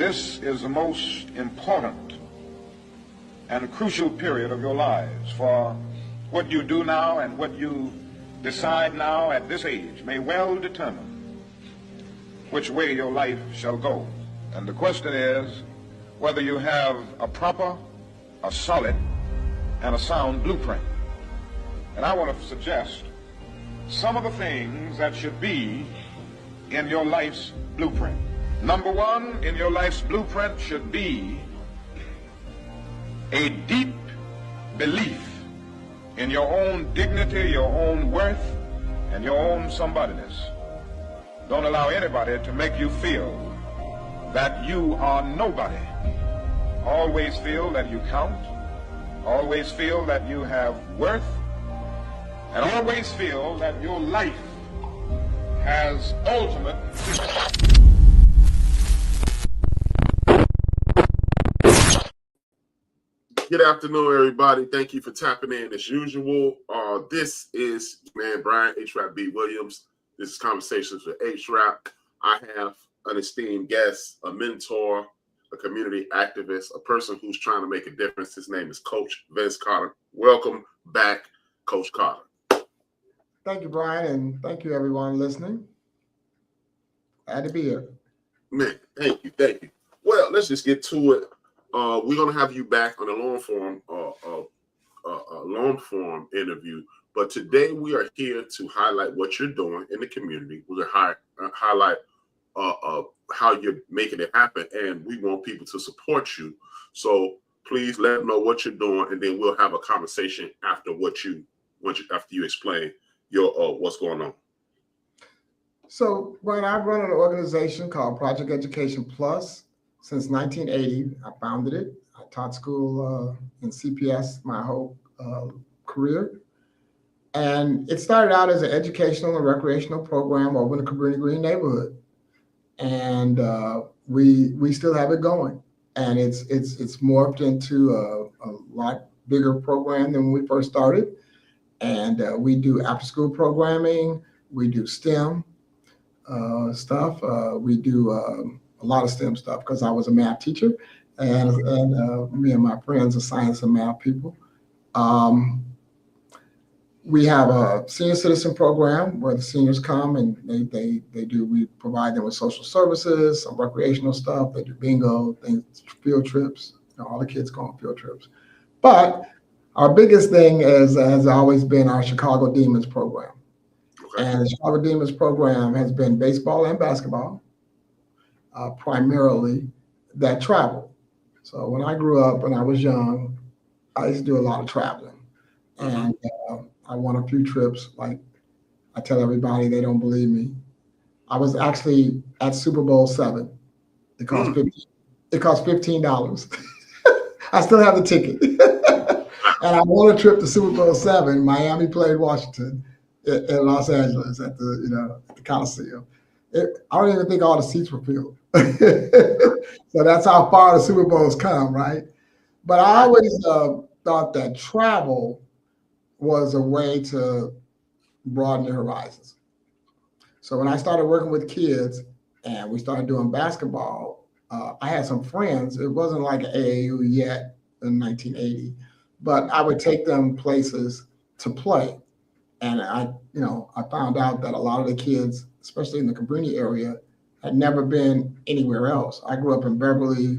This is the most important and crucial period of your lives, for what you do now and what you decide now at this age may well determine which way your life shall go. And the question is whether you have a proper, a solid, and a sound blueprint. And I want to suggest some of the things that should be in your life's blueprint. Number one in your life's blueprint should be a deep belief in your own dignity, your own worth, and your own somebodyness. Don't allow anybody to make you feel that you are nobody. Always feel that you count. Always feel that you have worth. And always feel that your life has ultimate. Good afternoon, everybody. Thank you for tapping in as usual. This is Brian HRap B. Williams. This is Conversations with HRap. I have an esteemed guest, a mentor, a community activist, a person who's trying to make a difference. His name is Coach Vince Carter. Welcome back, Coach Carter. Thank you, Brian, and thank you, everyone listening. Glad to be here. Man, thank you. Well, let's just get to it. We're gonna have you back on a long form interview, but today we are here to highlight what you're doing in the community. We're gonna highlight how you're making it happen, and we want people to support you. So please let them know what you're doing, and then we'll have a conversation after after you explain your what's going on. So, Brian, I've run an organization called Project Education Plus since 1980. I founded it. I taught school in CPS my whole career. And it started out as an educational and recreational program over in the Cabrini Green neighborhood. And we still have it going. And it's morphed into a lot bigger program than when we first started. And we do after school programming. We do STEM stuff. We do a lot of STEM stuff because I was a math teacher, and me and my friends are science and math people. We have a senior citizen program where the seniors come and we provide them with social services, some recreational stuff. They do bingo, things, field trips. All the kids go on field trips. But our biggest thing has always been our Chicago Demons program. Okay. And the Chicago Demons program has been baseball and basketball. Primarily that travel. So when I grew up, when I was young, I used to do a lot of traveling. And I won a few trips. Like I tell everybody, they don't believe me. I was actually at Super Bowl 7. It cost $15. I still have the ticket. And I won a trip to Super Bowl 7. Miami played Washington in Los Angeles at the Coliseum. I don't even think all the seats were filled. So that's how far the Super Bowls come, right? But I always thought that travel was a way to broaden your horizons. So when I started working with kids and we started doing basketball, I had some friends. It wasn't like AAU yet in 1980, but I would take them places to play. And I found out that a lot of the kids, especially in the Cabrini area, had never been anywhere else. I grew up in Beverly.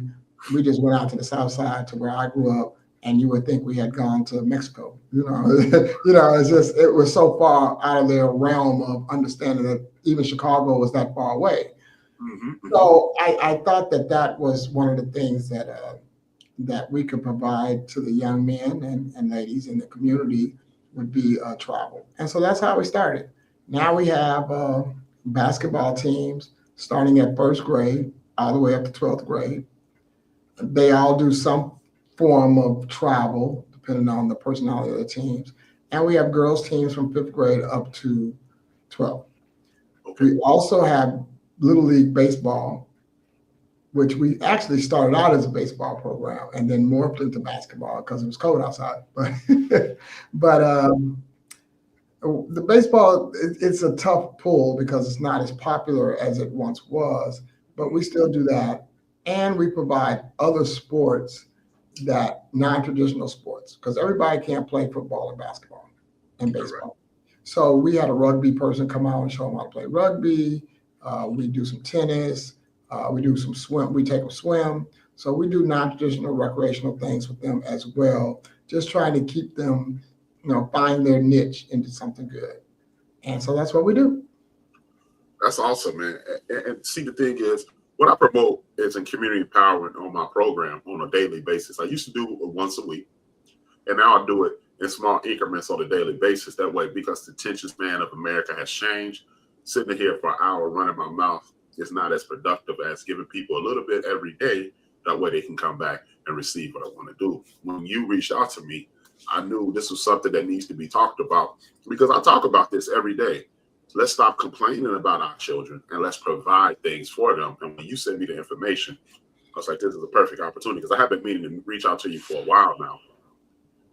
We just went out to the south side to where I grew up, and you would think we had gone to Mexico. It was so far out of their realm of understanding that even Chicago was that far away. Mm-hmm. So I thought that was one of the things that we could provide to the young men and ladies in the community would be travel. And so that's how we started. Now we have basketball teams starting at first grade all the way up to 12th grade. They all do some form of travel depending on the personality of the teams. And we have girls teams from 5th grade up to 12th. Okay. We also have Little League baseball, which we actually started out as a baseball program and then morphed into basketball because it was cold outside. But the baseball, it's a tough pull because it's not as popular as it once was, but we still do that. and we provide other sports that non-traditional sports, because everybody can't play football and basketball and baseball. So we had a rugby person come out and show them how to play rugby. We do some tennis. We do some swim. We take them swim. So we do non-traditional recreational things with them as well, just trying to keep them, find their niche into something good. And so that's what we do. That's awesome, man. And see, the thing is, what I promote is in community empowerment on my program on a daily basis. I used to do it once a week, and now I do it in small increments on a daily basis. That way, because the attention span of America has changed, sitting here for an hour running my mouth is not as productive as giving people a little bit every day. That way they can come back and receive what I want to do. When you reached out to me, I knew this was something that needs to be talked about, because I talk about this every day. Let's stop complaining about our children and let's provide things for them. And when you send me the information, I was like, this is a perfect opportunity, because I have been meaning to reach out to you for a while now.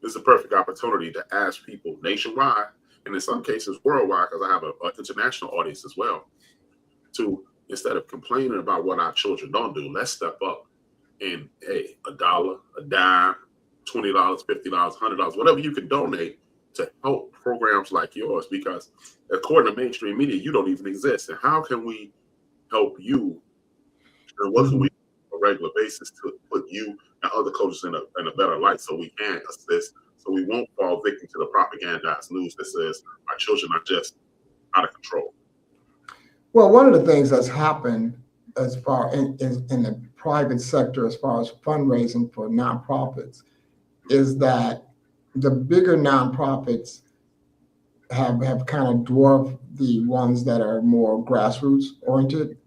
This is a perfect opportunity to ask people nationwide, and in some cases worldwide, because I have an international audience as well, to, instead of complaining about what our children don't do, let's step up and, hey, $1, a dime, $20, $50, $100, whatever you can donate to help programs like yours, because according to mainstream media, you don't even exist. And how can we help you? And what can we do on a regular basis to put you and other coaches in a better light, so we can assist, so we won't fall victim to the propagandized news that says our children are just out of control? Well, one of the things that's happened as far in the private sector, as far as fundraising for nonprofits, is that the bigger nonprofits have kind of dwarfed the ones that are more grassroots oriented.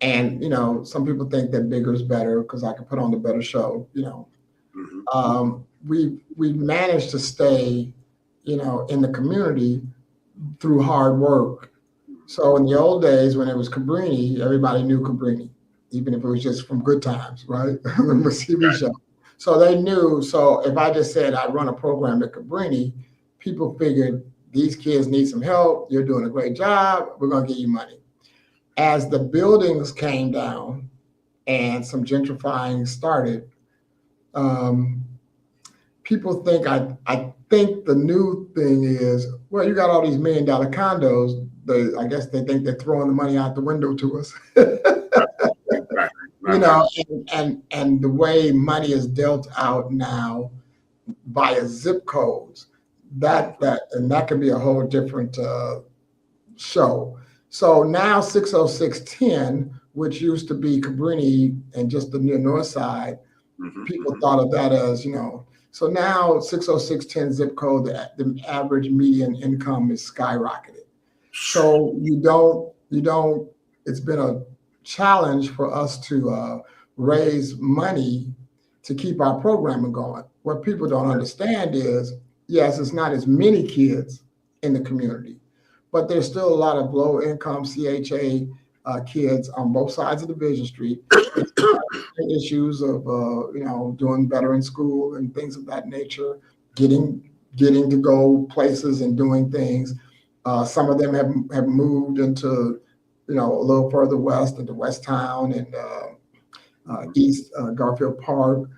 And, some people think that bigger is better because I can put on the better show, we managed to stay, in the community through hard work. So in the old days, when it was Cabrini, everybody knew Cabrini, even if it was just from Good Times, right? The TV show. So they knew. So if I just said I run a program at Cabrini, people figured these kids need some help. You're doing a great job. We're going to give you money. As the buildings came down and some gentrifying started, people think, I think the new thing is, well, you got all these $1 million condos. I guess they think they're throwing the money out the window to us. And the way money is dealt out now via zip codes, that can be a whole different show. So now 60610, which used to be Cabrini and just the near north side, people thought of that as, So now 60610 zip code, the average median income is skyrocketed. So you don't. It's been a challenge for us to raise money to keep our programming going. What people don't understand is, yes, it's not as many kids in the community, but there's still a lot of low-income CHA kids on both sides of Division Street. Issues of doing better in school and things of that nature, getting to go places and doing things. Some of them have moved into a little further west into West Town and East Garfield Park,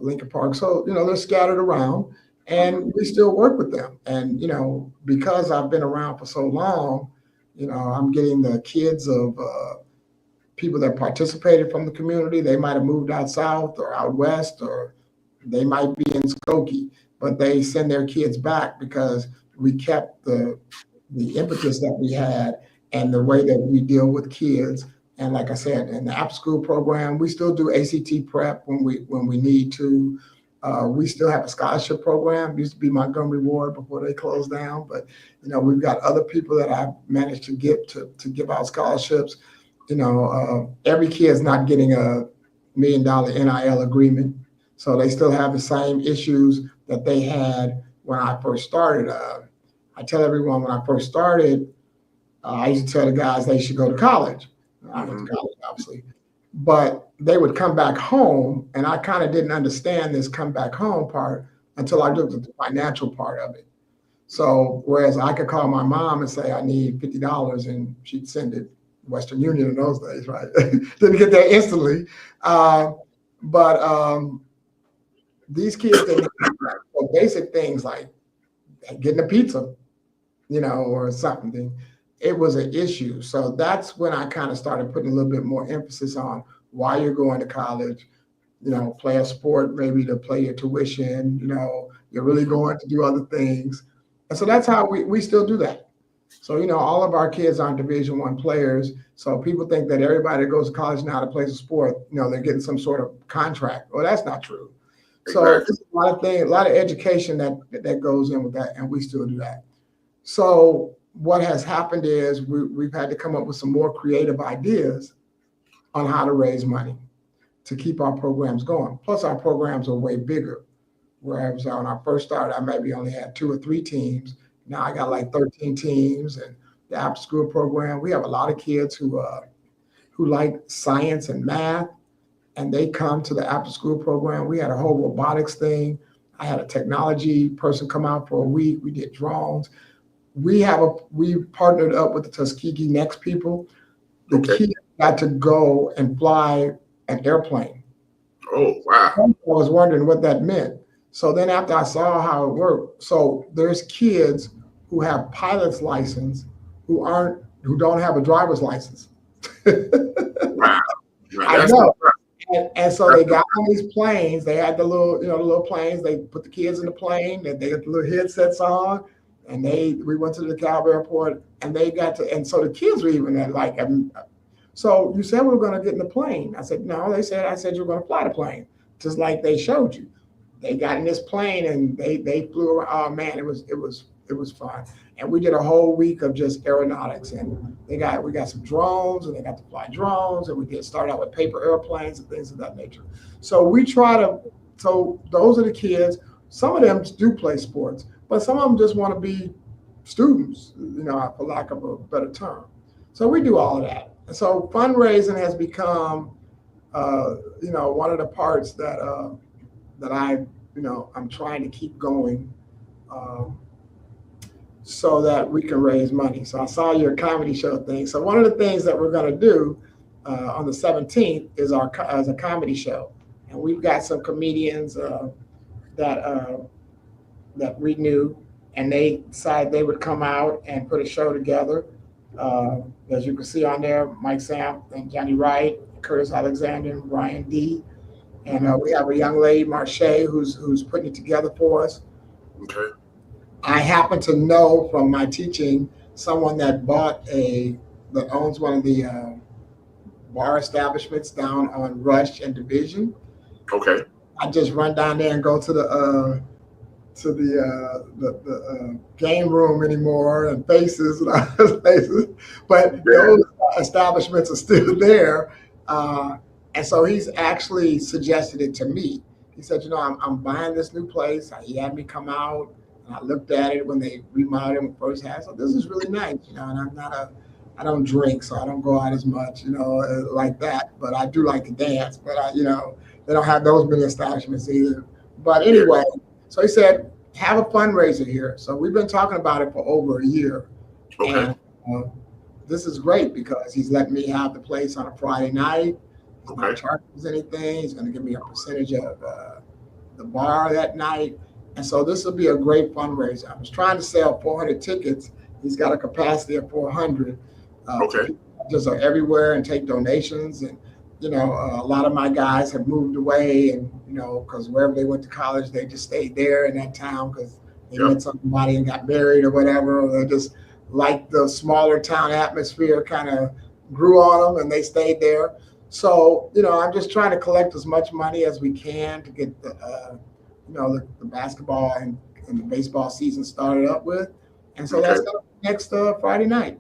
Lincoln Park. So they're scattered around, and we still work with them. And because I've been around for so long, I'm getting the kids of people that participated from the community. They might have moved out south or out west, or they might be in Skokie, but they send their kids back because we kept the impetus that we had and the way that we deal with kids. And like I said, in the after school program, we still do ACT prep when we need to. We still have a scholarship program. It used to be Montgomery Ward before they closed down, but we've got other people that I've managed to get to give out scholarships. Every kid's not getting a $1 million NIL agreement, so they still have the same issues that they had when I first started. I tell everyone when I first started, I used to tell the guys they should go to college. I went to college, obviously, but they would come back home, and I kind of didn't understand this come back home part until I looked at the financial part of it. So whereas I could call my mom and say I need $50 and she'd send it, Western Union in those days, right? Didn't get there instantly. But these kids didn't have so basic things like getting a pizza, or something. It was an issue. So that's when I kind of started putting a little bit more emphasis on why you're going to college, play a sport, maybe to play your tuition, you're really going to do other things. And so that's how we still do that. So, all of our kids aren't Division I players. So people think that everybody that goes to college now that plays a sport, they're getting some sort of contract. Well, that's not true. So there's a lot of things, a lot of education that goes in with that, and we still do that. So what has happened is we've had to come up with some more creative ideas on how to raise money to keep our programs going. Plus, our programs are way bigger. Whereas when I first started, I maybe only had 2 or 3 teams. Now I got like 13 teams, and the after school program. We have a lot of kids who like science and math, and they come to the after school program. We had a whole robotics thing. I had a technology person come out for a week. We did drones. We partnered up with the Tuskegee Next people. The kids got to go and fly an airplane. Oh, wow. I was wondering what that meant. So then after I saw how it worked, so there's kids who have pilot's license who don't have a driver's license. Wow. I know. And so they got on these planes. They had the little planes. They put the kids in the plane, and they got the little headsets on. And we went to the DeKalb airport, and and so the kids were even at like, so you said we were going to get in the plane. I said, no, I said you were going to fly the plane, just like they showed you. They got in this plane and they flew around. Oh man, it was fun. And we did a whole week of just aeronautics, and we got some drones, and they got to fly drones, and we did start out with paper airplanes and things of that nature. So those are the kids. Some of them do play sports, but some of them just want to be students, for lack of a better term. So we do all of that. And so fundraising has become, one of the parts that I'm trying to keep going, so that we can raise money. So I saw your comedy show thing. So one of the things that we're going to do on the 17th is a comedy show, and we've got some comedians that we knew, and they decided they would come out and put a show together. As you can see on there, Mike Sam and Johnny Wright, Curtis Alexander, and Brian D. And we have a young lady, Marche, who's putting it together for us. Okay. I happen to know from my teaching someone that owns one of the bar establishments down on Rush and Division. Okay. I just run down there and go to the game room anymore and Faces and other places, but those establishments are still there. And so he's actually suggested it to me. He said, I'm buying this new place. He had me come out, and I looked at it when they remodeled it first half. So this is really nice, and I don't drink, so I don't go out as much, like that. But I do like to dance. But they don't have those many establishments either. But anyway, so he said, have a fundraiser here. So we've been talking about it for over a year. Okay. And this is great because he's letting me have the place on a Friday night. He's not charging us anything. He's going to give me a percentage of the bar that night. And so this will be a great fundraiser. I was trying to sell 400 tickets. He's got a capacity of 400. Just are everywhere and take donations. And, a lot of my guys have moved away, and, because wherever they went to college, they just stayed there in that town because they met somebody and got married or whatever. Or they just like the smaller town atmosphere kind of grew on them and they stayed there. So, I'm just trying to collect as much money as we can to get the basketball and the baseball season started up with. And so that's next Friday night.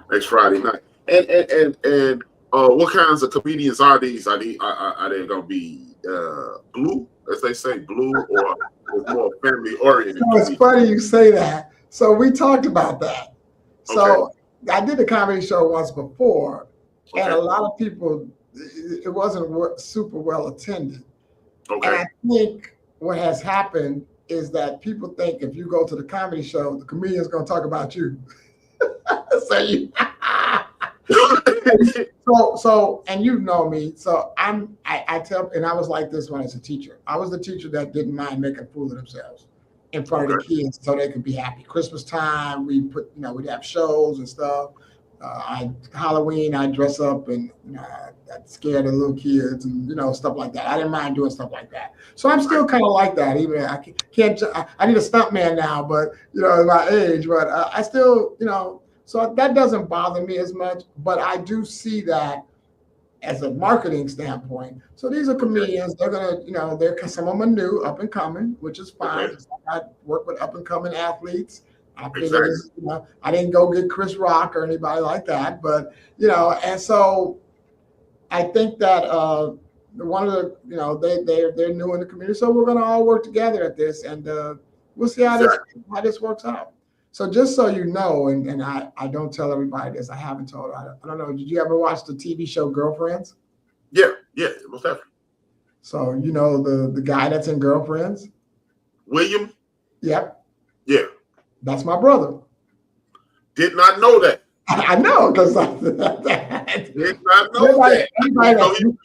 Next Friday night. And what kinds of comedians are these? Are they going to be blue, as they say, blue, or more family oriented? So it's funny you say that. So we talked about that. So I did a comedy show once before, and a lot of people, it wasn't super well attended. And I think what has happened is that people think if you go to the comedy show, the comedian's going to talk about you. So So, and you know me. So I tell, and I was like this when I was a teacher. I was the teacher that didn't mind making a fool of themselves in front of the Okay. kids so they could be happy. Christmas time, we put, we'd have shows and stuff. Halloween, I dress up and I'd scare the little kids and stuff like that. I didn't mind doing stuff like that. So I'm still kind of like that. Even I can't. I need a stunt man now, but at my age, but I still, So that doesn't bother me as much. But I do see that as a marketing standpoint. So these are comedians. They're gonna, some of them are new, up and coming, which is fine. Okay. I work with up and coming athletes. I figure Exactly. I didn't go get Chris Rock or anybody like that, but and so I think that one of the, they're new in the community, so we're gonna all work together at this, and we'll see how this works out. So just so you know, and I don't tell everybody this, I haven't told. I don't know. Did you ever watch the TV show Girlfriends? Yeah, most definitely. So the guy that's in Girlfriends, William. Yep. Yeah. That's my brother. Did not know that. I know because did not know that.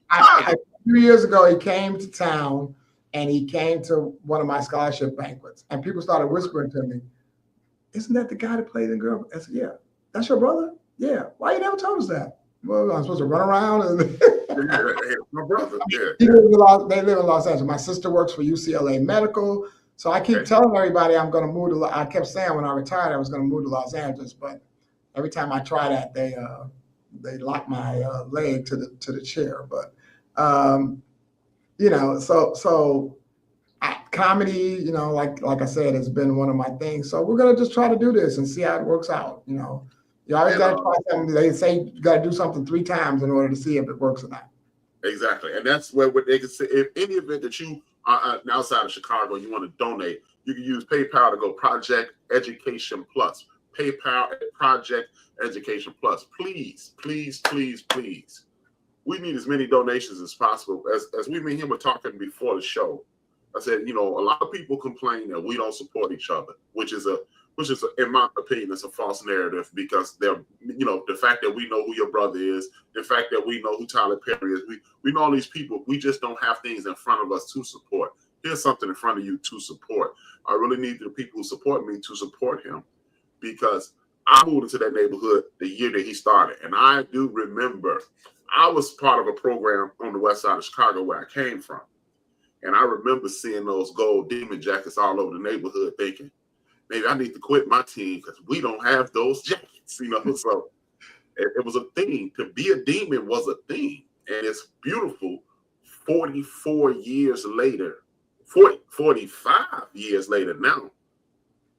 A few years ago, he came to town and he came to one of my scholarship banquets, and people started whispering to me, "Isn't that the guy that played in Girl?" I said, "Yeah, that's your brother." "Yeah, why you never told us that?" "Well, I'm supposed to run around and." My brother. Yeah. They live in Los Angeles. My sister works for UCLA Medical. So I keep telling everybody I'm going to move to. I kept saying when I retired I was going to move to Los Angeles, but every time I try that, they lock my leg to the chair. But so comedy, like I said, has been one of my things. So we're gonna just try to do this and see how it works out. You always got to try something. They say you got to do something 3 times in order to see if it works or not. Exactly, and that's where they can say, if any event that you are outside of Chicago, you want to donate, you can use PayPal to go Project Education Plus. PayPal Project Education Plus. Please, please, please, please. We need as many donations as possible. As we've been here, we're talking before the show. I said, a lot of people complain that we don't support each other, which is in my opinion, it's a false narrative, because they're, the fact that we know who your brother is, the fact that we know who Tyler Perry is, we know all these people. We just don't have things in front of us to support. Here's something in front of you to support. I really need the people who support me to support him, because I moved into that neighborhood the year that he started. And I do remember I was part of a program on the west side of Chicago where I came from. And I remember seeing those gold demon jackets all over the neighborhood, thinking, maybe I need to quit my team because we don't have those jackets, So it was a thing. To be a demon was a thing. And it's beautiful 44 years later, 45 years later now,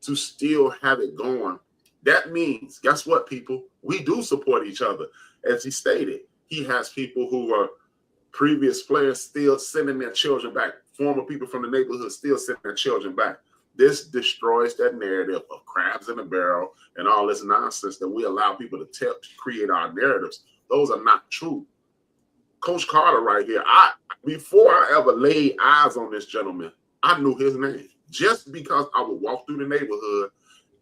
to still have it going. That means, guess what, people? We do support each other. As he stated, he has people who are previous players still sending their children back, former people from the neighborhood still sending their children back. This destroys that narrative of crabs in a barrel and all this nonsense that we allow people to create our narratives. Those are not true. Coach Carter right here, before I ever laid eyes on this gentleman, I knew his name, just because I would walk through the neighborhood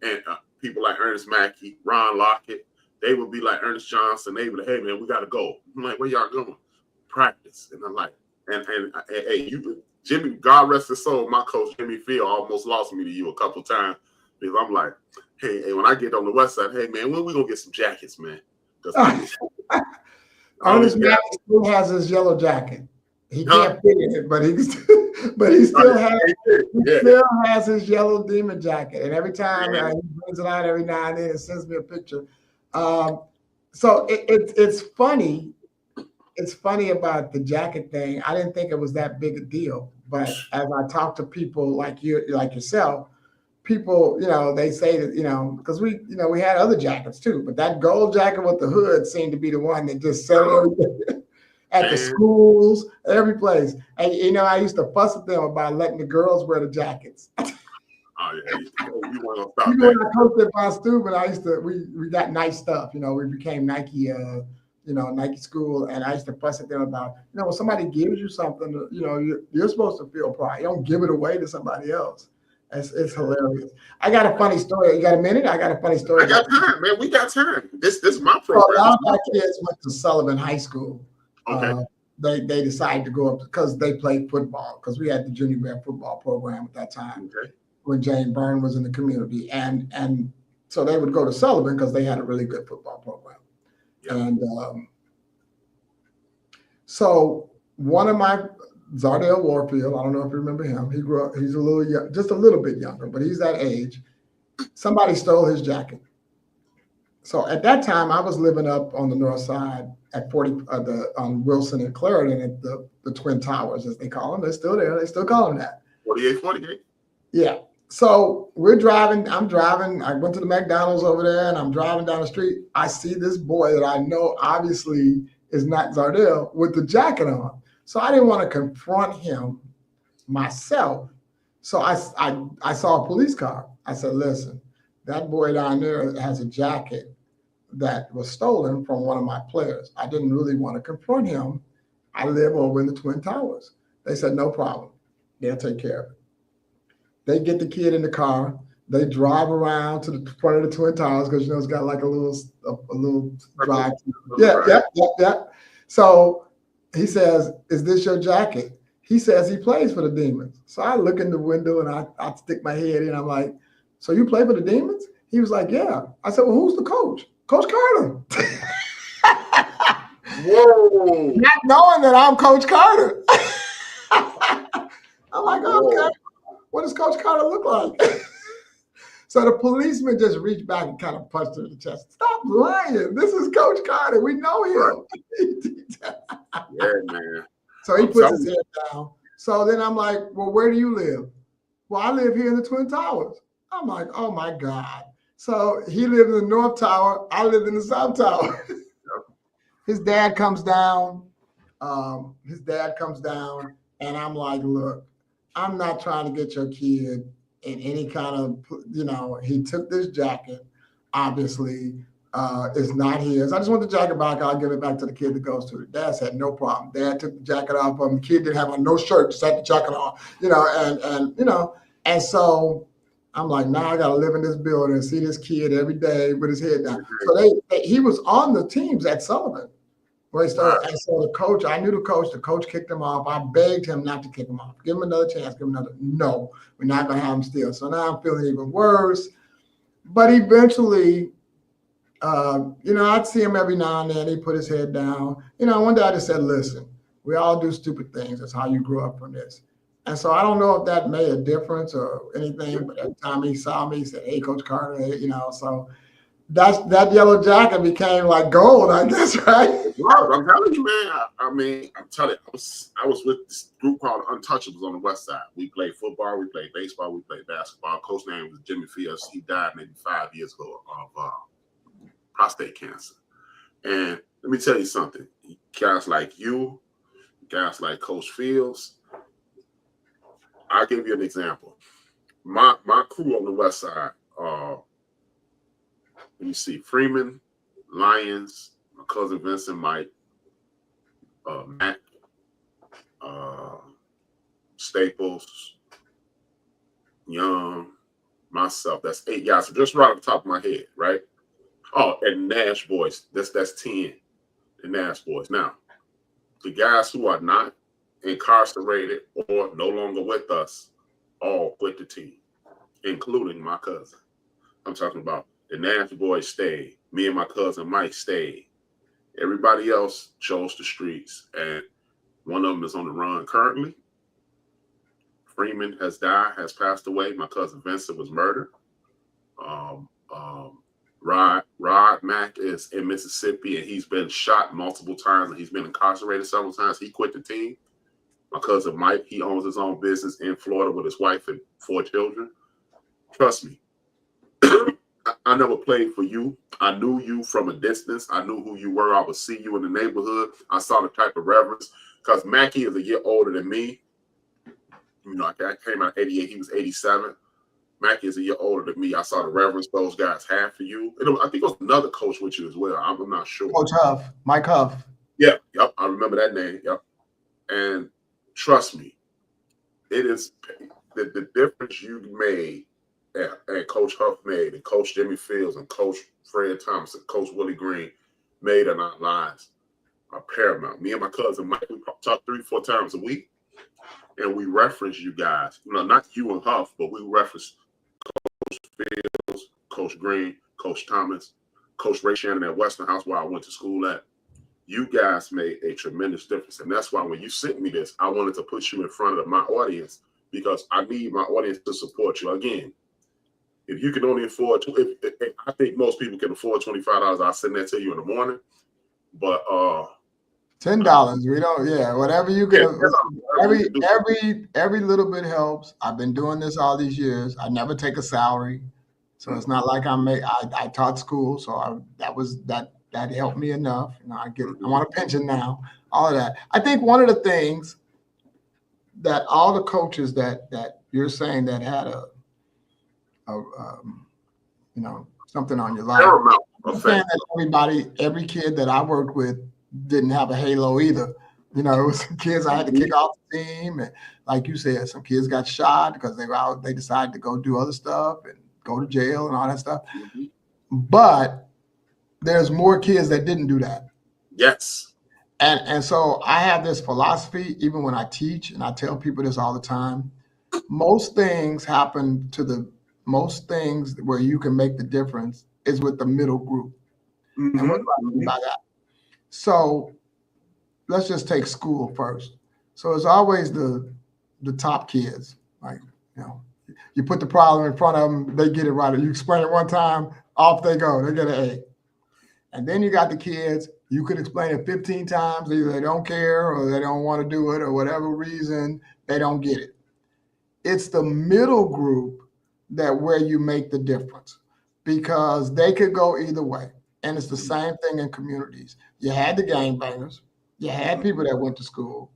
and people like Ernest Mackey, Ron Lockett, they would be like Ernest Johnson. They would be like, "Hey man, we got to go." I'm like, "Where y'all going?" "Practice." And I'm like, and hey, Jimmy, God rest his soul, my coach Jimmy Field almost lost me to you a couple times, because I'm like, hey, when I get on the west side, hey man, when we gonna get some jackets, man? Ernest Mackey still has his yellow jacket. He can't fit in it, but he still has his yellow demon jacket. And every time he brings it out every now and then and sends me a picture. So it's funny. It's funny about the jacket thing. I didn't think it was that big a deal, but as I talk to people like yourself, people, they say that, because we had other jackets too, but that gold jacket with the hood seemed to be the one that just sold at the schools, every place. And I used to fuss at them about letting the girls wear the jackets. Oh yeah, you want to stop when I coached at Von Steuben, we got nice stuff. We became Nike. Nike school, and I used to fuss at them about, when somebody gives you something, you're supposed to feel pride. You don't give it away to somebody else. It's hilarious. I got a funny story. You got a minute? I got a funny story. I got time, man. We got time. This is my So a program. lot of my kids went to Sullivan High School. Okay. They decided to go up because they played football, because we had the junior band football program at that time when Jane Byrne was in the community. And so they would go to Sullivan because they had a really good football program. And so one of my Zardell Warfield, I don't know if you remember him. He grew up, he's a little young, just a little bit younger, but he's that age. Somebody stole his jacket. So at that time, I was living up on the north side at 40 on Wilson and Clarendon at the Twin Towers, as they call them. They're still there. They still call them that. 48. Yeah. So we're driving. I'm driving. I went to the McDonald's over there, and I'm driving down the street. I see this boy that I know obviously is not Zardell with the jacket on. So I didn't want to confront him myself. So I saw a police car. I said, listen, that boy down there has a jacket that was stolen from one of my players. I didn't really want to confront him. I live over in the Twin Towers. They said, no problem. They'll take care of it. They get the kid in the car. They drive around to the front of the Twin Towers because, you know, it's got like a little drive. Yeah. So he says, is this your jacket? He says he plays for the Demons. So I look in the window and I stick my head in. I'm like, so you play for the Demons? He was like, yeah. I said, well, who's the coach? Coach Carter. Whoa. Not knowing that I'm Coach Carter. I'm like, okay, what does Coach Carter look like? So the policeman just reached back and kind of punched her in the chest. Stop lying. This is Coach Carter. We know him. Yeah, man. So he puts his head down. So then I'm like, well, where do you live? Well, I live here in the Twin Towers. I'm like, oh my God. So he lived in the North Tower. I lived in the South Tower. His dad comes down. And I'm like, look, I'm not trying to get your kid in any kind of, you know, he took this jacket, obviously, it's not his. I just want the jacket back. I'll give it back to the kid that goes to it. Dad said, no problem. Dad took the jacket off of him. The kid didn't have on no shirt, just had the jacket on, you know, and so I'm like, now I got to live in this building and see this kid every day with his head down. So he was on the teams at Sullivan. Where he started, and so the coach, I knew the coach kicked him off. I begged him not to kick him off. Give him another chance, no, we're not going to have him still. So now I'm feeling even worse. But eventually, you know, I'd see him every now and then. He put his head down. You know, one day I just said, listen, we all do stupid things. That's how you grew up from this. And so I don't know if that made a difference or anything, but every time he saw me, he said, hey, Coach Carter, you know, so that yellow jacket became like gold, I guess, right? Well, I'm telling you, man. I mean, I'm telling you, I was with this group called Untouchables on the West Side. We played football, we played baseball, we played basketball. Coach name was Jimmy Fields. He died maybe 5 years ago of prostate cancer. And let me tell you something. Guys like you, guys like Coach Fields. I'll give you an example. My crew on the West Side. Let me see, Freeman, Lyons, my cousin Vincent, Mike, Matt, Staples, Young, myself. That's 8 guys. So just right off the top of my head, right? Oh, and Nash boys. That's 10. The Nash boys. Now, the guys who are not incarcerated or no longer with us all quit the team, including my cousin. I'm talking about the Nash boys stayed. Me and my cousin Mike stayed. Everybody else chose the streets, and one of them is on the run currently. Freeman has passed away. My cousin Vincent was murdered. Rod Mack is in Mississippi, and he's been shot multiple times, and he's been incarcerated several times. He quit the team. My cousin Mike, he owns his own business in Florida with his wife and 4 children. Trust me. I never played for you. I knew you from a distance. I knew who you were. I would see you in the neighborhood. I saw the type of reverence. Because Mackie is a year older than me. You know, I came out 88. He was 87. Mackie is a year older than me. I saw the reverence those guys had for you. I think it was another coach with you as well. I'm not sure. Coach Huff. Mike Huff. Yeah. Yep. I remember that name. Yep. And trust me, it is the difference you made and Coach Huff made, and Coach Jimmy Fields, and Coach Fred Thomas, and Coach Willie Green made in our lives are paramount. Me and my cousin Mike, we talk 3-4 times a week, and we reference you guys. You know, not you and Huff, but we reference Coach Fields, Coach Green, Coach Thomas, Coach Ray Shannon at Western House, where I went to school at. You guys made a tremendous difference, and that's why when you sent me this, I wanted to put you in front of my audience, because I need my audience to support you. Again, if you can only afford, if I think most people can afford $25, I'll send that to you in the morning. But $10, we don't, yeah, whatever you can. Every little bit helps. I've been doing this all these years. I never take a salary, so it's not like I taught school, so that helped me enough. You know, I want a pension now. All of that. I think one of the things that all the coaches that you're saying that had a you know, something on your life. I'm saying that every kid that I worked with didn't have a halo either. You know, it was some kids I had to kick off the team, and like you said, some kids got shot because they decided to go do other stuff and go to jail and all that stuff. But there's more kids that didn't do that. Yes. And so I have this philosophy, even when I teach, and I tell people this all the time. Most things where you can make the difference is with the middle group. And what do I mean by that? So let's just take school first. So it's always the top kids. Like, you know, you put the problem in front of them, they get it right. You explain it one time, off they go. They get an A. And then you got the kids, you could explain it 15 times. Either they don't care or they don't want to do it or whatever reason, they don't get it. It's the middle group where you make the difference, because they could go either way. And it's the same thing in communities. You had the gangbangers, you had people that went to school,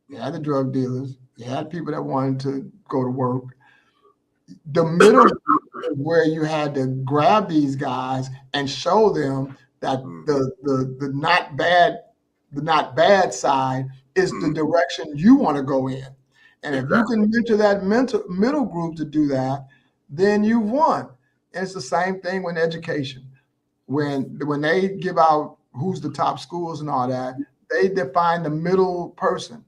you had the drug dealers, you had people that wanted to go to work. The middle group is where you had to grab these guys and show them that the not bad side is the direction you want to go in. And if you can mentor that middle group to do that, then you've won. And it's the same thing with education. When they give out who's the top schools and all that, they define the middle person.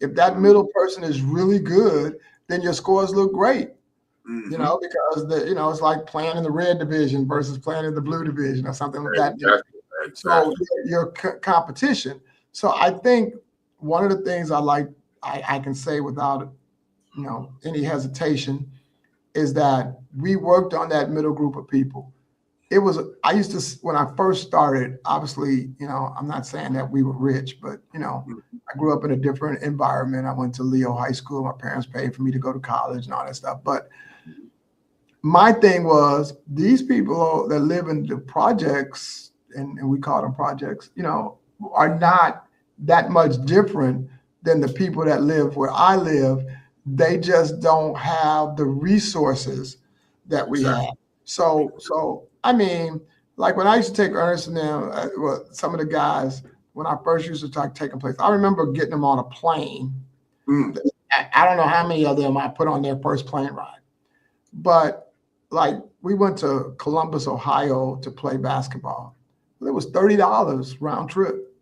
If that middle person is really good, then your scores look great. You know, because it's like playing in the red division versus playing in the blue division or something like that. Exactly. So your competition. So I think one of the things I can say without any hesitation is that we worked on that middle group of people. When I first started, obviously, I'm not saying that we were rich, but, I grew up in a different environment. I went to Leo High School. My parents paid for me to go to college and all that stuff. But my thing was, these people that live in the projects, and we call them projects, are not that much different than the people that live where I live. They just don't have the resources that we have. So I mean, like when I used to take Ernest and them, some of the guys, when I first used to taking place, I remember getting them on a plane. I don't know how many of them I put on their first plane ride, but like we went to Columbus, Ohio to play basketball. It was $30 round trip.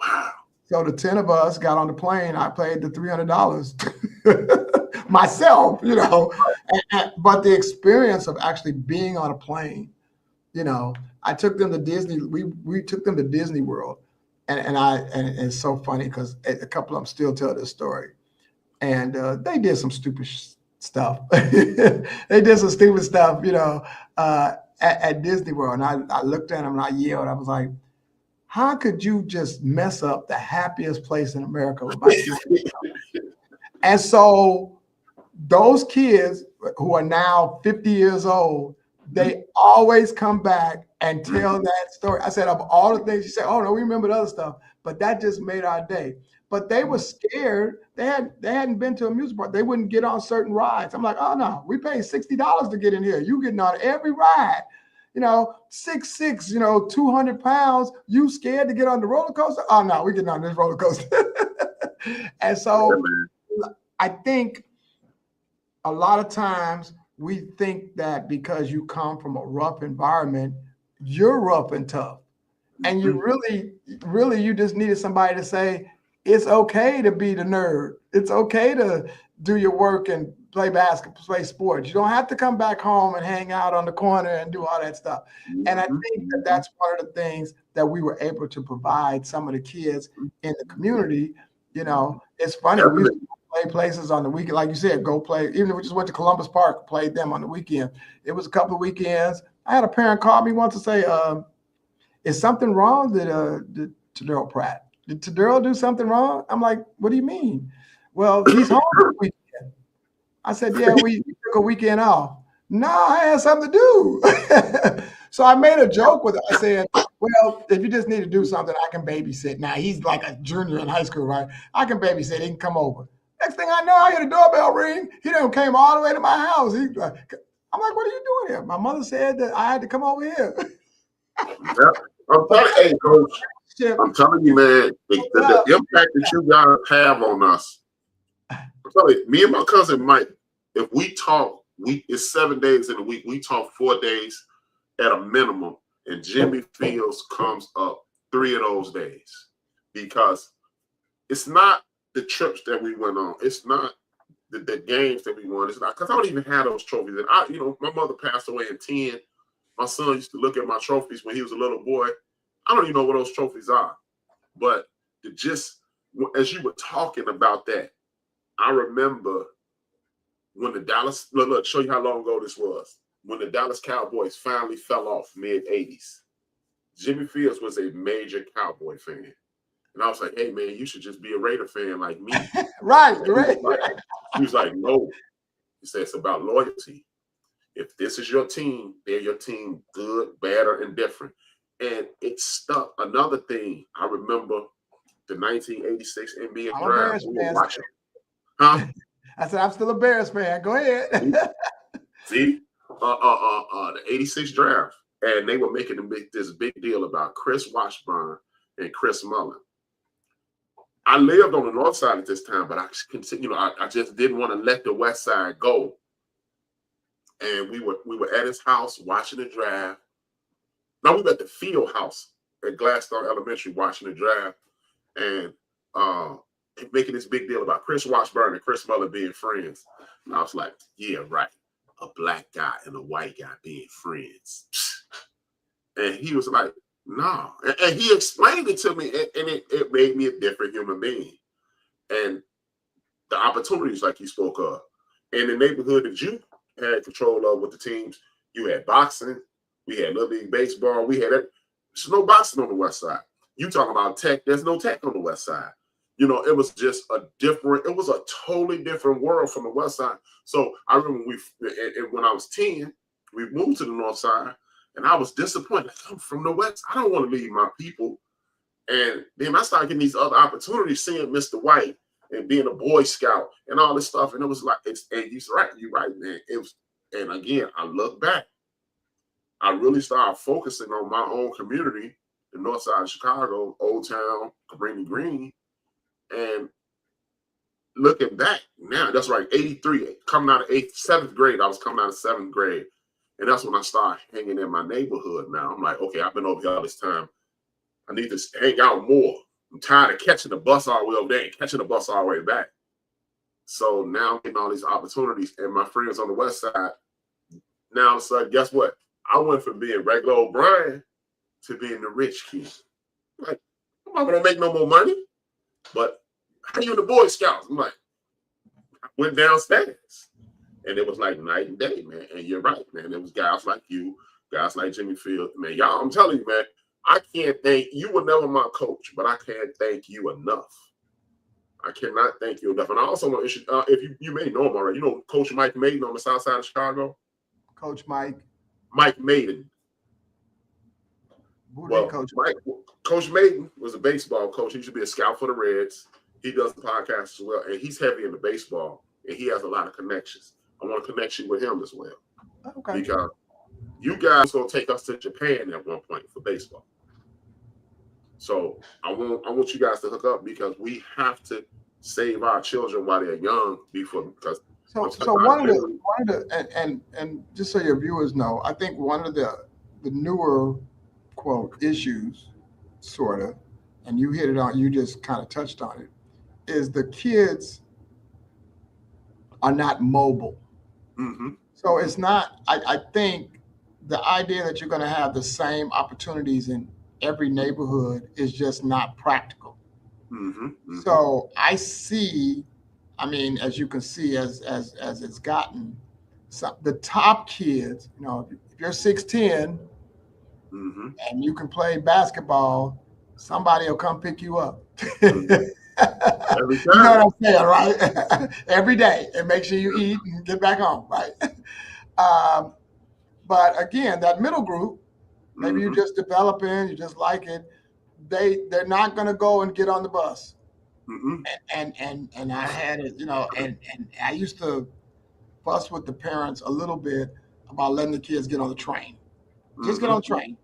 Wow. So the 10 of us got on the plane. I paid the $300 myself, but the experience of actually being on a plane, I took them to Disney. We took them to Disney World, and it's so funny because a couple of them still tell this story, and they did some stupid stuff. They did some stupid stuff, at Disney World, and I looked at them and I yelled. I was like, how could you just mess up the happiest place in America? And so those kids who are now 50 years old, they always come back and tell that story. I said, of all the things you say, oh no, we remember the other stuff, but that just made our day. But they were scared. They hadn't been to a amusement park. They wouldn't get on certain rides. I'm like, oh no, we paid $60 to get in here. You getting on every ride. 6'6", 200 pounds. You scared to get on the roller coaster? Oh no, we're getting on this roller coaster. And so I think a lot of times we think that because you come from a rough environment, you're rough and tough. And you really, you just needed somebody to say, it's okay to be the nerd. It's okay to do your work and play basketball, play sports. You don't have to come back home and hang out on the corner and do all that stuff. And I think that that's one of the things that we were able to provide some of the kids in the community. You know, it's funny. We used to play places on the weekend, like you said, go play. Even if we just went to Columbus Park, played them on the weekend. It was a couple of weekends. I had a parent call me once to say, is something wrong? Did Tadero Pratt? Did Tadero do something wrong? I'm like, what do you mean? Well, he's home this weekend. I said, yeah, we took a weekend off. No, I had something to do. So I made a joke with it. I said, well, if you just need to do something, I can babysit. Now, he's like a junior in high school, right? I can babysit. He can come over. Next thing I know, I hear the doorbell ring. He done came all the way to my house. I'm like, what are you doing here? My mother said that I had to come over here. Yeah. I'm telling you, hey, Coach, I'm telling you, man, the impact that you guys have on us. I'm telling you, me and my cousin Mike, if we talk, it's 7 days in a week. We talk 4 days at a minimum, and Jimmy Fields comes up 3 of those days because it's not the trips that we went on. It's not the games that we won. It's not because I don't even have those trophies. And my mother passed away in 10. My son used to look at my trophies when he was a little boy. I don't even know what those trophies are. But as you were talking about that, I remember when the Dallas, look, show you how long ago this was. When the Dallas Cowboys finally fell off mid-'80s, Jimmy Fields was a major Cowboy fan. And I was like, hey, man, you should just be a Raider fan like me. Right. He was like, no. He said, it's about loyalty. If this is your team, they're your team, good, bad, or indifferent. And it stuck. Another thing, I remember the 1986 NBA draft. We were watching. Huh? I said, I'm still a Bears fan. Go ahead. See? The 86 draft. And they were making this big deal about Chris Washburn and Chris Mullin. I lived on the north side at this time, but I just didn't want to let the west side go. And we were at his house watching the draft. Now we were at the field house at Gladstone Elementary watching the draft and making this big deal about Chris Washburn and Chris Mullin being friends. And I was like, yeah, right. A black guy and a white guy being friends. And he was like, no. And he explained it to me, and it made me a different human being. And the opportunities like you spoke of. In the neighborhood that you had control of with the teams, you had boxing, we had Little League Baseball, we had there's no boxing on the west side. You talking about tech, there's no tech on the west side. It was just it was a totally different world from the west side. So I remember when I was 10, we moved to the north side, and I was disappointed. I'm from the west. I don't want to leave my people. And then I started getting these other opportunities, seeing Mr. White and being a Boy Scout and all this stuff. And it was like, and you're right, man. And again, I look back. I really started focusing on my own community, the north side of Chicago, Old Town, Cabrini Green. And looking back now, that's right, 83, coming out of 7th grade, I was coming out of 7th grade. And that's when I started hanging in my neighborhood now. I'm like, okay, I've been over here all this time. I need to hang out more. I'm tired of catching the bus all the way over there and catching the bus all the way back. So now I'm getting all these opportunities. And my friends on the west side, now all of a sudden, guess what? I went from being regular old Brian to being the rich kid. Like, I'm not going to make no more money. But how you in the Boy Scouts? I'm like, I went downstairs. And it was like night and day, man. And you're right, man. It was guys like you, guys like Jimmy Fields. Man, y'all, I'm telling you, man, I can't thank you. Were never my coach, but I can't thank you enough. I cannot thank you enough. And I also want to, if you may know him already, you know Coach Mike Maiden on the south side of Chicago? Coach Mike. Mike Maiden. Well, Coach Maiden was a baseball coach. He used to be a scout for the Reds. He does the podcast as well. And he's heavy in the baseball. And he has a lot of connections. I want to connect you with him as well. Okay. Because you guys going to take us to Japan at one point for baseball. So I want you guys to hook up because we have to save our children while they're young because So one of the and just so your viewers know, I think one of the newer quote issues, sort of, and you hit it on, you just kind of touched on it, is the kids are not mobile. Mm-hmm. So it's not. I think the idea that you're going to have the same opportunities in every neighborhood is just not practical. Mm-hmm. Mm-hmm. So I see, I mean, as you can see, as it's gotten, so the top kids, you know, if you're 6'10" Mm-hmm. and you can play basketball, somebody will come pick you up. Mm-hmm. Every You know time. what I'm saying, right? Every day, and make sure you eat and get back home, right? Um, but again, that middle group, maybe you're Mm-hmm. just developing, you just like it. They're not going to go and get on the bus. Mm-hmm. And I had it, you know, and I used to fuss with the parents a little bit about letting the kids get on the train. Just get Mm-hmm. on the train.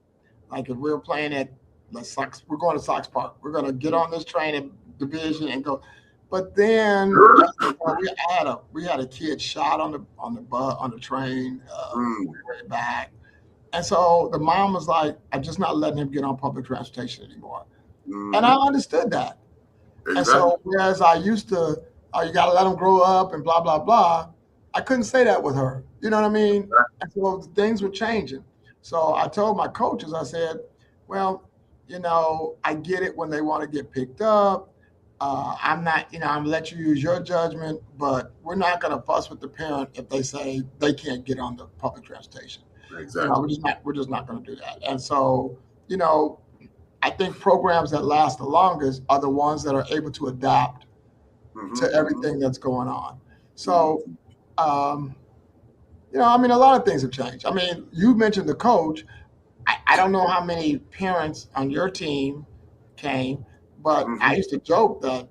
Like if we were playing at we're going to Sox Park. We're going to get on this train at Division and go. But then we had a kid shot on the bus on the train way back, and so the mom was like, "I'm just not letting him get on public transportation anymore," and I Mm-hmm. understood that. And Exactly. so whereas I used to, oh, you got to let them grow up and blah blah blah, I couldn't say that with her. You know what I mean? And so things were changing. So I told my coaches, I said, well, you know, I get it when they want to get picked up. I'm not, you know, I'm gonna let you use your judgment, but we're not going to fuss with the parent if they say they can't get on the public transportation. You know, Exactly. we're just not going to do that. And so, you know, I think programs that last the longest are the ones that are able to adapt Mm-hmm. to everything that's going on. So, Mm-hmm. um, you know, I mean, a lot of things have changed. I mean, you mentioned the coach. I don't know how many parents on your team came, but I Mm-hmm. used to joke that,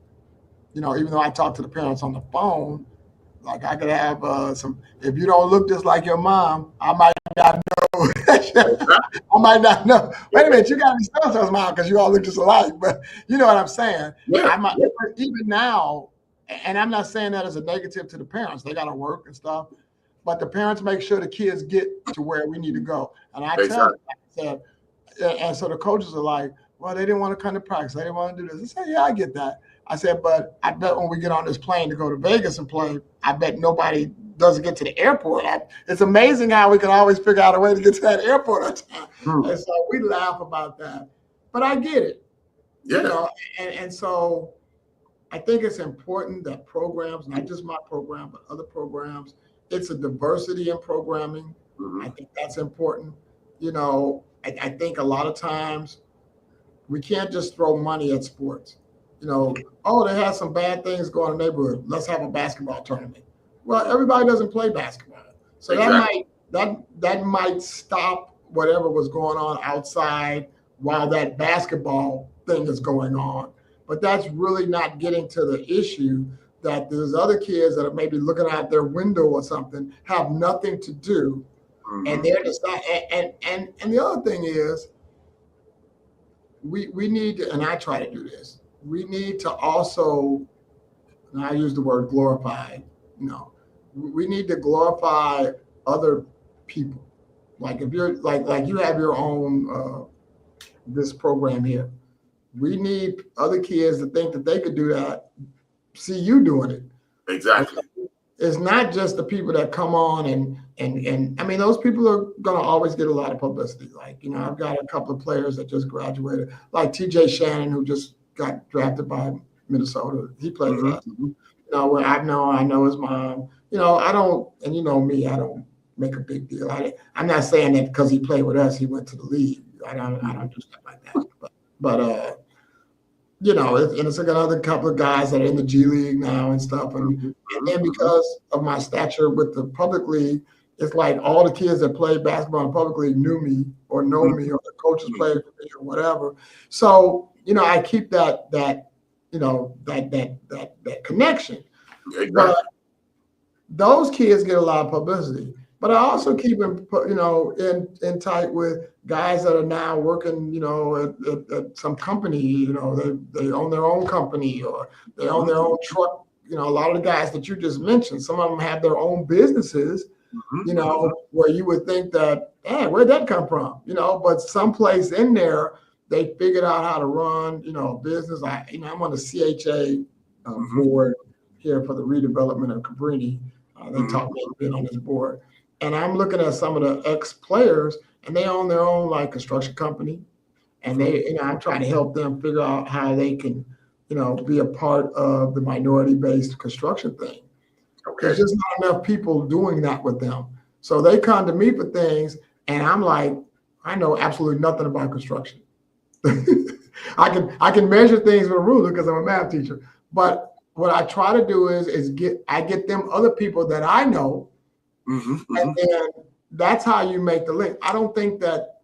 you know, even though I talk to the parents on the phone, like I could have some, if you don't look just like your mom, I might not know. Exactly. I might not know. Wait a minute, you got to be so-and-so's mom because you all look just alike. But you know what I'm saying? Yeah. I might, even now, and I'm not saying that as a negative to the parents. They got to work and stuff. But the parents make sure the kids get to where we need to go. And I tell them, Exactly. I said, and so the coaches are like, well, they didn't want to come to practice. They didn't want to do this. I said, yeah, I get that. I said, but I bet when we get on this plane to go to Vegas and play, I bet nobody doesn't get to the airport. It's amazing how we can always figure out a way to get to that airport on time. Mm. And so we laugh about that. But I get it. Yeah. You know, and so I think it's important that programs, not just my program, but other programs, it's a diversity in programming. Mm-hmm. I think that's important. You know, I think a lot of times we can't just throw money at sports. You know, oh, they had some bad things going in the neighborhood. Let's have a basketball tournament. Well, everybody doesn't play basketball. So Exactly. that might stop whatever was going on outside while that basketball thing is going on. But that's really not getting to the issue that there's other kids that are maybe looking out their window or something, have nothing to do, Mm-hmm. and they're just and the other thing is we need to, and I try to do this. We need to also, and I use the word glorify. You know, we need to glorify other people. Like if you're like you have your own this program here. We need other kids to think that they could do that. See you doing it. Exactly. It's not just the people that come on and I mean those people are gonna always get a lot of publicity. Like, you know, I've got a couple of players that just graduated, like TJ Shannon, who just got drafted by Minnesota. He played with us. Mm-hmm. You know, where I know his mom. You know, I don't, and you know me, I don't make a big deal. I'm not saying that because he played with us, he went to the league. I don't do stuff like that. But you know, and it's like another couple of guys that are in the G League now and stuff. And then because of my stature with the public league, it's like all the kids that played basketball in the public league knew me or know me, or the coaches played for me or whatever. So, you know, I keep that you know, that connection. Exactly. But those kids get a lot of publicity. But I also keep them, you know, in tight with guys that are now working, you know, at some company. You know, they own their own company, or they own their own truck a lot of the guys that you just mentioned, some of them have their own businesses, where you would think that, hey, where'd that come from? But someplace in there, they figured out how to run, a business. I'm on the CHA board here for the redevelopment of Cabrini. They taught me being on this board. And I'm looking at some of the ex-players, and they own their own like construction company. And they, I'm trying to help them figure out how they can, be a part of the minority-based construction thing. Okay. There's just not enough people doing that with them. So they come to me for things, and I'm like, I know absolutely nothing about construction. I can measure things with a ruler because I'm a math teacher. But what I try to do is get them other people that I know, and then that's how you make the link. I don't think that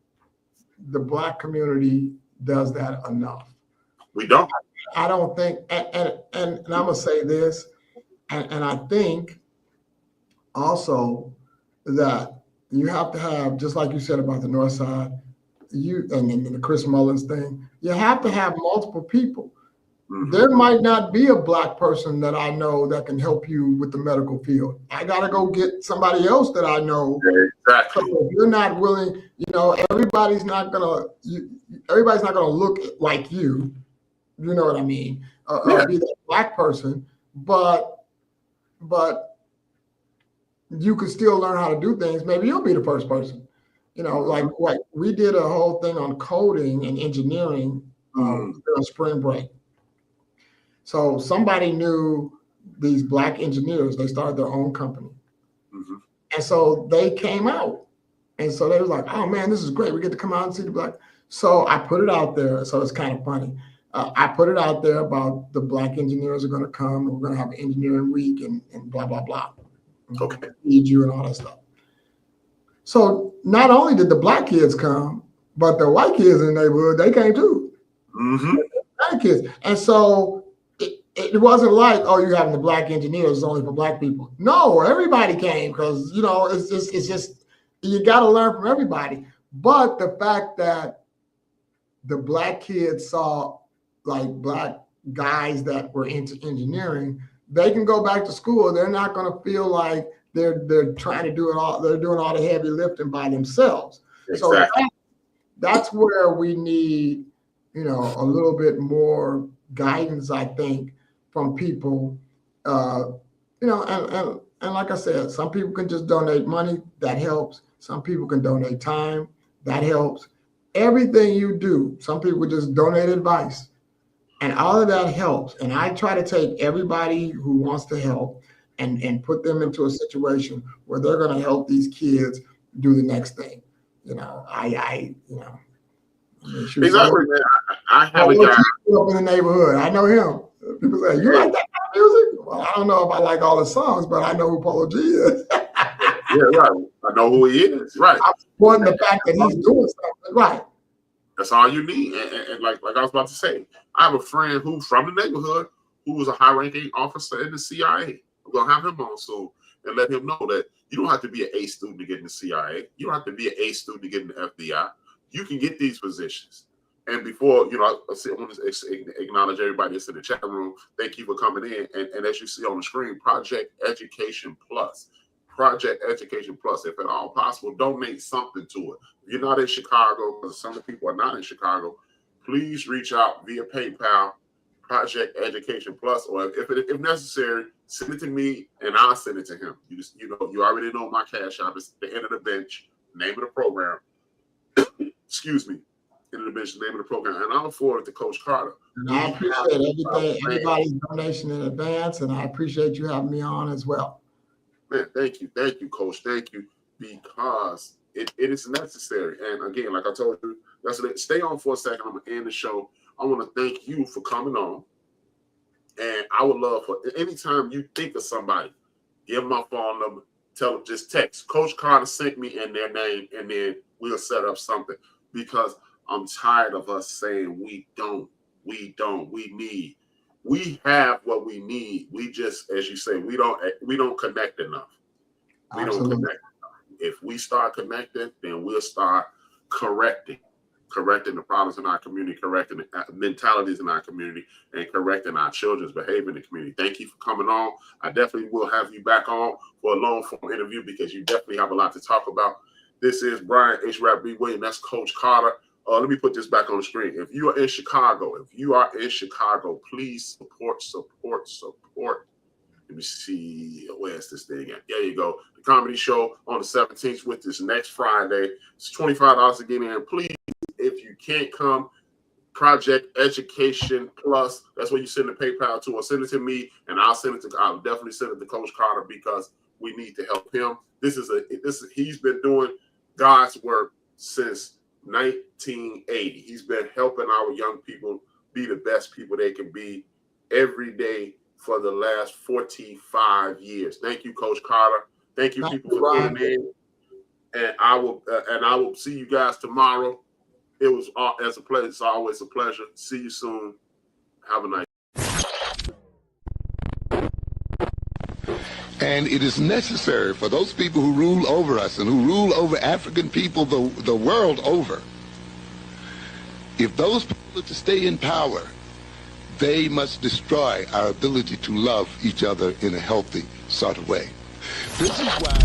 the Black community does that enough. We don't. I don't think, and I'm gonna say this, and I think also that you have to have, just like you said about the North Side, and the Chris Mullins thing, you have to have multiple people. There might not be a Black person that I know that can help you with the medical field. I got to go get somebody else that I know. Exactly. So if you're not willing, everybody's not gonna look like you. You know what I mean? Or be that Black person, but you can still learn how to do things. Maybe you'll be the first person. Like what we did a whole thing on coding and engineering on spring break. So somebody knew these Black engineers. They started their own company. And so they came out. And so they was like, oh man, this is great. We get to come out and see the Black. So I put it out there. So it's kind of funny. I put it out there about the Black engineers are going to come. We're going to have an engineering week and blah, blah, blah. Okay. Feed you and all that stuff. So not only did the Black kids come, but the white kids in the neighborhood, they came too. Black kids. And so it wasn't like, oh, you're having the Black engineers, it's only for Black people. No, everybody came because, it's just, you got to learn from everybody. But the fact that the Black kids saw like Black guys that were into engineering, they can go back to school. They're not going to feel like they're trying to do it all. They're doing all the heavy lifting by themselves. Exactly. So that's where we need, a little bit more guidance, I think, from people. And like I said, some people can just donate money. That helps. Some people can donate time. That helps. Everything you do, some people just donate advice. And all of that helps. And I try to take everybody who wants to help and put them into a situation where they're going to help these kids do the next thing. Exactly, man. I have a guy up in the neighborhood. I know him. People say, you like that kind of music? Well, I don't know if I like all the songs, but I know who Polo G is. Yeah, right. I know who he is. Right. I'm supporting the fact that he's doing something. Right. That's all you need. And like I was about to say, I have a friend who from the neighborhood who was a high-ranking officer in the CIA. I'm gonna have him on soon and let him know that you don't have to be an A student to get in the CIA. You don't have to be an A student to get in the FBI. You can get these positions. And before, I want to acknowledge everybody that's in the chat room. Thank you for coming in. And as you see on the screen, Project Education Plus. Project Education Plus. If at all possible, donate something to it. If you're not in Chicago, because some of the people are not in Chicago, please reach out via PayPal, Project Education Plus, or if necessary, send it to me and I'll send it to him. You already know my cash app is the end of the bench, name of the program. Excuse me. End of the bench, name of the program. And I'll forward it to Coach Carter. And I appreciate everybody's donation in advance, and I appreciate you having me on as well. Man, thank you, Coach. Thank you, because it is necessary. And again, like I told you, stay on for a second. I'm gonna end the show. I want to thank you for coming on. And I would love for anytime you think of somebody, give them my phone number, tell them, just text Coach Carter sent me in their name, and then we'll set up something. Because I'm tired of us saying we need. We have what we need. We just, as you say, we don't connect enough. We don't connect enough. If we start connecting, then we'll start correcting. correcting the problems in our community, correcting the mentalities in our community, and correcting our children's behavior in the community. Thank you for coming on. I definitely will have you back on for a long form interview because you definitely have a lot to talk about. This is Brian HRap B. Williams. That's Coach Carter. Let me put this back on the screen. If you are in Chicago, please support. Let me see, where's this thing at? There you go. The comedy show on the 17th with this next Friday. It's $25 to get in. Please, if you can't come, Project Education Plus. That's what you send the PayPal to, or send it to me, and I'll definitely send it to Coach Carter because we need to help him. He's been doing God's work since 1980. He's been helping our young people be the best people they can be every day for the last 45 years. Thank you, Coach Carter. Thank you, people, for tuning in. And I will see you guys tomorrow. It was as a pleasure. It's always a pleasure. See you soon. Have a nice day. And it is necessary for those people who rule over us and who rule over African people the world over, if those people are to stay in power, they must destroy our ability to love each other in a healthy sort of way. This is why